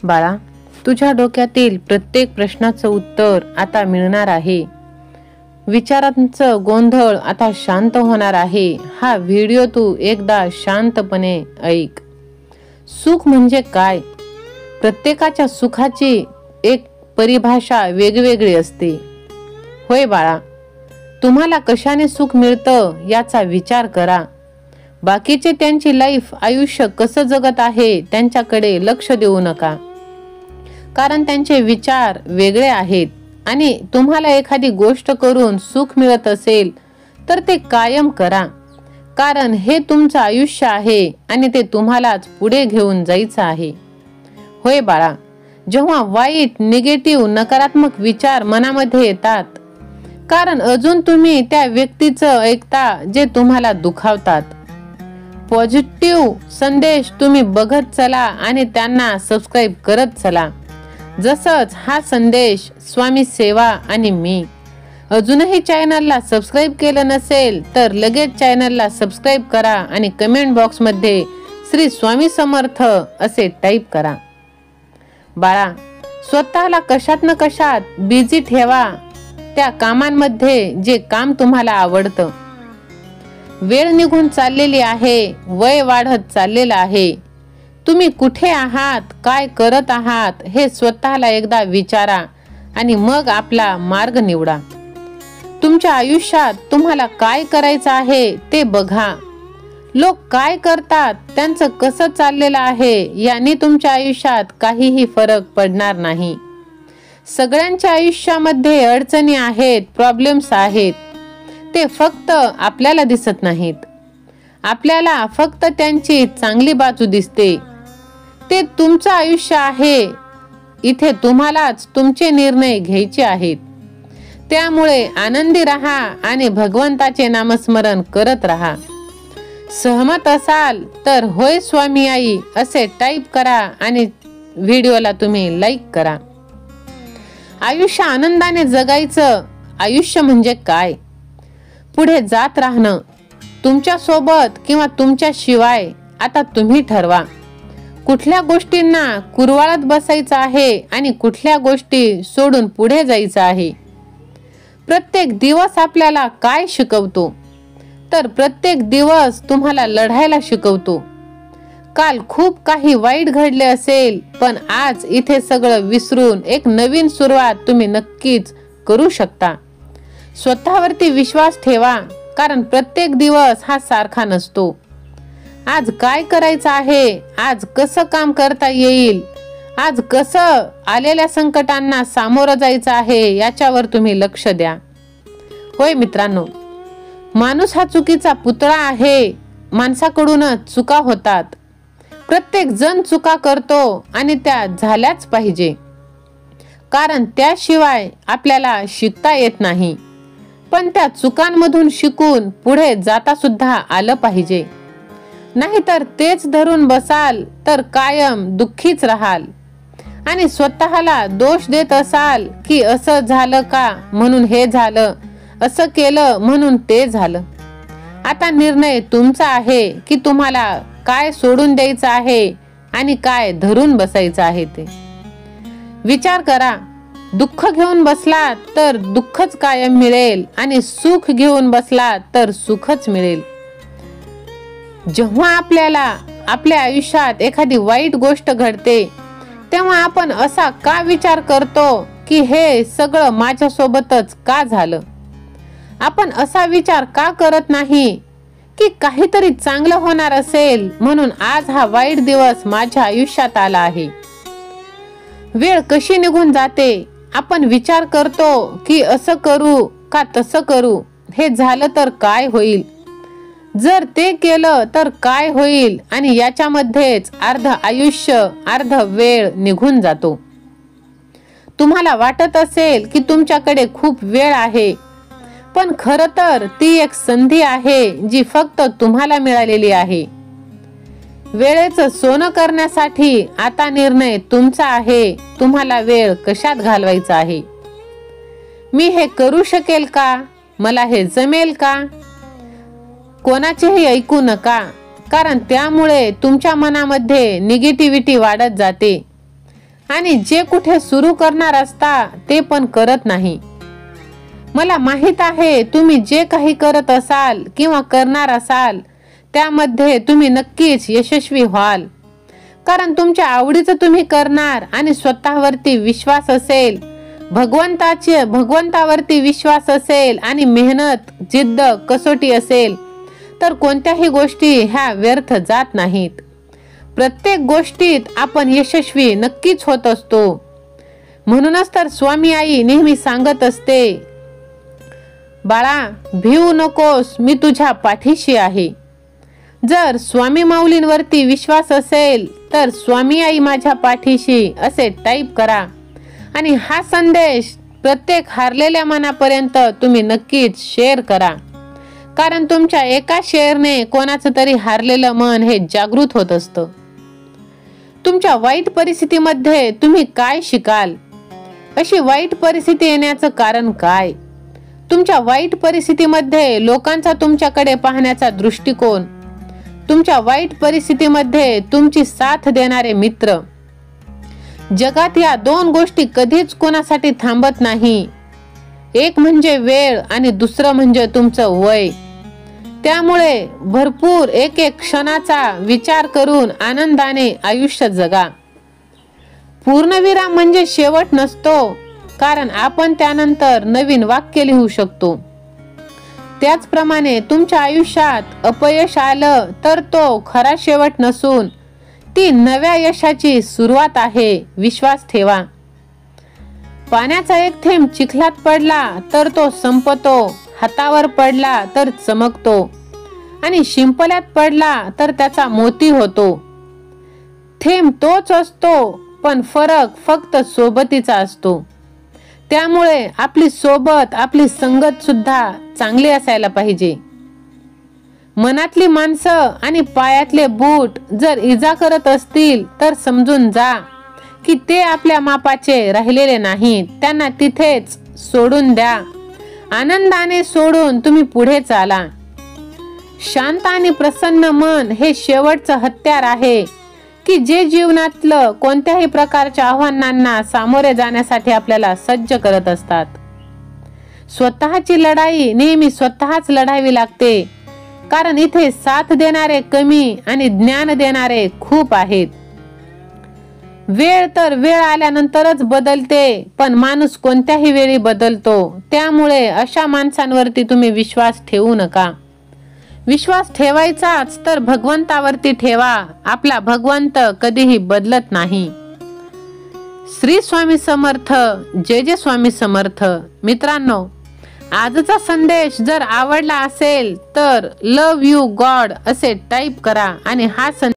बाळा, तुझ्या डोक्यातील प्रत्येक प्रश्नाचं उत्तर आता मिळणार आहे. विचारांचं गोंधळ आता शांत होणार आहे. हा व्हिडिओ तू एकदा शांतपणे ऐक. सुख म्हणजे काय? प्रत्येकाच्या सुखाची एक परिभाषा वेगवेगळी असते. होय बाळा, तुम्हाला कशाने सुख मिळतं याचा विचार करा. बाकीचे त्यांची आयुष्य कसं जगत आहे त्यांच्याकडे लक्ष देऊ नका, कारण त्यांचे विचार वेगळे आहेत. आणि तुम्हाला एखादी गोष्ट करून सुख मिळत असेल तर ते कायम करा, कारण हे तुमचं आयुष्य आहे आणि ते तुम्हालाच पुढे घेऊन जायचं आहे. होय बाळा, जेव्हा वाईट, निगेटिव्ह, नकारात्मक विचार मनामध्ये येतात, कारण अजून तुम्ही त्या व्यक्तीचं ऐकता जे तुम्हाला दुखावतात. पॉझिटिव्ह संदेश तुम्ही बघत चला आणि त्यांना सबस्क्राईब करत चला. जसंच हा संदेश स्वामी सेवा आणि मी. अजूनही चॅनलला सबस्क्राईब केलं नसेल तर लगेच चॅनलला सबस्क्राईब करा आणि कमेंट बॉक्समध्ये श्री स्वामी समर्थ असे टाईप करा. बाळा, स्वतःला कशात न कशात बिझी ठेवा. त्या कामांमध्ये जे काम तुम्हाला आवडतं. वेळ निघून चाललेली आहे, वय वाढत चाललेलं आहे. तुम्ही कुठे आहात, काय करत आहात हे स्वतःला एकदा विचारा आणि मग आपला मार्ग निवडा. तुमच्या आयुष्यात तुम्हाला काय करायचं आहे ते बघा. लोक काय करतात, त्यांचं कसं चाललेलं आहे याने तुमच्या आयुष्यात काहीही फरक पडणार नाही. सगळ्यांच्या आयुष्यामध्ये अडचणी आहेत, प्रॉब्लेम्स आहेत. ते फक्त आपल्याला दिसत नाहीत. आपल्याला फक्त त्यांची चांगली बाजू दिसते. ते तुमचं आयुष्य आहे. इथे तुम्हालाच तुमचे निर्णय घ्यायचे आहेत. त्यामुळे आनंदी राहा आणि भगवंताचे नामस्मरण करत राहा. सहमत असाल तर होय स्वामी आई असे टाईप करा आणि व्हिडिओला तुम्ही लाईक करा. आयुष्य आनंदाने जगायचं. आयुष्य म्हणजे काय? पुढे जात राहणं. तुमच्या सोबत किंवा तुमच्या शिवाय आता तुम्ही ठरवा. कुठल्या गोष्टींना कुरवाळत बसायचं आहे आणि कुठल्या गोष्टी सोडून पुढे जायचं आहे. प्रत्येक दिवस आपल्याला काय शिकवतो? तर प्रत्येक दिवस तुम्हाला लढायला शिकवतो. काल खूप काही वाईट घडले असेल, पण आज इथे सगळं विसरून एक नवीन सुरुवात तुम्ही नक्कीच करू शकता. स्वतःवरती विश्वास ठेवा, कारण प्रत्येक दिवस हा सारखा नसतो. आज काय करायचं आहे, आज कसं काम करता येईल, आज कसं आलेल्या संकटांना सामोरं जायचं आहे याच्यावर तुम्ही लक्ष द्या. होय मित्रांनो, माणूस हा चुकीचा पुतळा आहे. माणसाकडूनच चुका होतात. प्रत्येक जण चुका करतो आणि त्या झाल्याच पाहिजे, कारण त्याशिवाय आपल्याला शिकता येत नाही. पण त्या चुकांमधून शिकून पुढे जाता सुद्धा आलं पाहिजे. नाहीतर तेच धरून बसाल तर कायम दुःखीच राहाल आणि स्वतःला दोष देत असाल की असं झालं का म्हणून हे झालं, असं केलं म्हणून ते झालं. आता निर्णय तुमचा आहे की तुम्हाला काय सोडून द्यायचं आहे आणि काय धरून बसायचं आहे ते विचार करा. दुःख घेऊन बसला तर दुःखच कायम मिळेल आणि सुख घेऊन बसला तर सुखच मिळेल. जेव्हा आपल्याला आपल्या आयुष्यात एखादी वाईट गोष्ट घडते तेव्हा आपण असा का विचार करतो की हे सगळं माझ्या सोबतच का झालं? आपण असा विचार का करत नाही की काहीतरी चांगलं होणार असेल म्हणून आज हा वाईट दिवस माझ्या आयुष्यात आला आहे. वेळ कशी निघून जाते. आपण विचार करतो की असं करू का तसं करू, हे झालं तर काय होईल, जर ते केलं तर काय होईल, आणि याच्यामध्येच अर्ध आयुष्य, अर्ध वेळ निघून जातो. तुम्हाला वाटत असेल की तुमच्याकडे खूप वेळ आहे, पण खरं तर ती एक संधी आहे जी फक्त तुम्हाला मिळालेली आहे. वेळेचं सोनं करण्यासाठी आता निर्णय तुमचा आहे. तुम्हाला वेळ कशात घालवायचा आहे. मी हे करू शकेल का, मला हे जमेल का, कोणाचेही ऐकू नका, कारण त्यामुळे तुमच्या मनामध्ये निगेटिव्हिटी वाढत जाते आणि जे कुठे सुरू करणार असता ते पण करत नाही. मला माहित आहे तुम्ही जे काही करत असाल किंवा करणार असाल त्यामध्ये तुम्ही नक्कीच यशस्वी व्हाल. कारण तुमच्या आवडीचं तुम्ही करणार आणि स्वतःवरती विश्वास असेल, भगवंतावरती विश्वास असेल आणि मेहनत, जिद्द, कसोटी असेल तर कोणत्याही गोष्टी ह्या व्यर्थ जात नाहीत. प्रत्येक गोष्टीत आपण यशस्वी नक्कीच होत असतो. म्हणूनच तर स्वामी आई नेहमी सांगत असते, बाळा भिवू नकोस, मी तुझ्या पाठीशी आहे. जर स्वामी माऊलींवरती विश्वास असेल तर स्वामी आई माझ्या पाठीशी असे टाईप करा आणि हा संदेश प्रत्येक हारलेल्या मनापर्यंत तुम्ही नक्कीच शेअर करा. कारण तुमच्या एका शेअरने कोणाचं तरी हारलेलं मन हे जागृत होत असतं. तुमच्या वाईट परिस्थितीमध्ये तुम्ही काय शिकाल? अशी वाईट परिस्थिती येण्याचं कारण काय? तुमच्या वाईट परिस्थितीमध्ये लोकांचा तुमच्याकडे पाहण्याचा दृष्टिकोन, तुमच्या वाईट परिस्थितीमध्ये तुमची साथ देणारे मित्र. जगात या दोन गोष्टी कधीच कोणासाठी थांबत नाही. एक म्हणजे वेळ आणि दुसरं म्हणजे तुमचं वय. त्यामुळे भरपूर एक एक क्षणाचा विचार करून आनंदाने आयुष्य जगा. पूर्णविराम म्हणजे शेवट नसतो, कारण आपण त्यानंतर नवीन वाक्य लिहू शकतो. त्याचप्रमाणे तुमच्या आयुष्यात अपयश आलं तर तो खरा शेवट नसून ती नव्या यशाची सुरुवात आहे. विश्वास ठेवा. पाण्याचा एक थेंब चिखलात पडला तर तो संपतो, हातावर पडला तर चमकतो आणि शिंपल्यात पडला तर त्याचा मोती होतो. थेंब तोच असतो, पण फरक फक्त सोबतीचा असतो. त्यामुळे आपली सोबत, आपली संगत सुद्धा चांगली असायला पाहिजे. मनातली माणसं आणि पायातले बूट जर इजा करत असतील तर समजून जा की ते आपल्या मापाचे राहिलेले नाहीत. त्यांना तिथेच सोडून द्या. आनंदाने सोडून तुम्ही पुढे चाला. शांत आणि प्रसन्न मन हे शेवटचं हत्यार आहे की जे जीवनातलं कोणत्याही प्रकारच्या आव्हानांना सामोरे जाण्यासाठी आपल्याला सज्ज करत असतात. स्वतःची लढाई नेहमी स्वतःच लढावी लागते, कारण इथे साथ देणारे कमी आणि ज्ञान देणारे खूप आहेत. वेळ तर वेळ आल्यानंतरच बदलते, पण माणूस कोणत्याही वेळी बदलतो. त्यामुळे अशा माणसांवरती तुम्ही विश्वास ठेवू नका. विश्वास ठेवायचाच तर भगवंतावरती ठेवा. आपला भगवंत कधीही बदलत नाही. श्री स्वामी समर्थ. जय जय स्वामी समर्थ. मित्रांनो, आजचा संदेश जर आवडला असेल तर लव यू गॉड असे टाईप करा आणि हा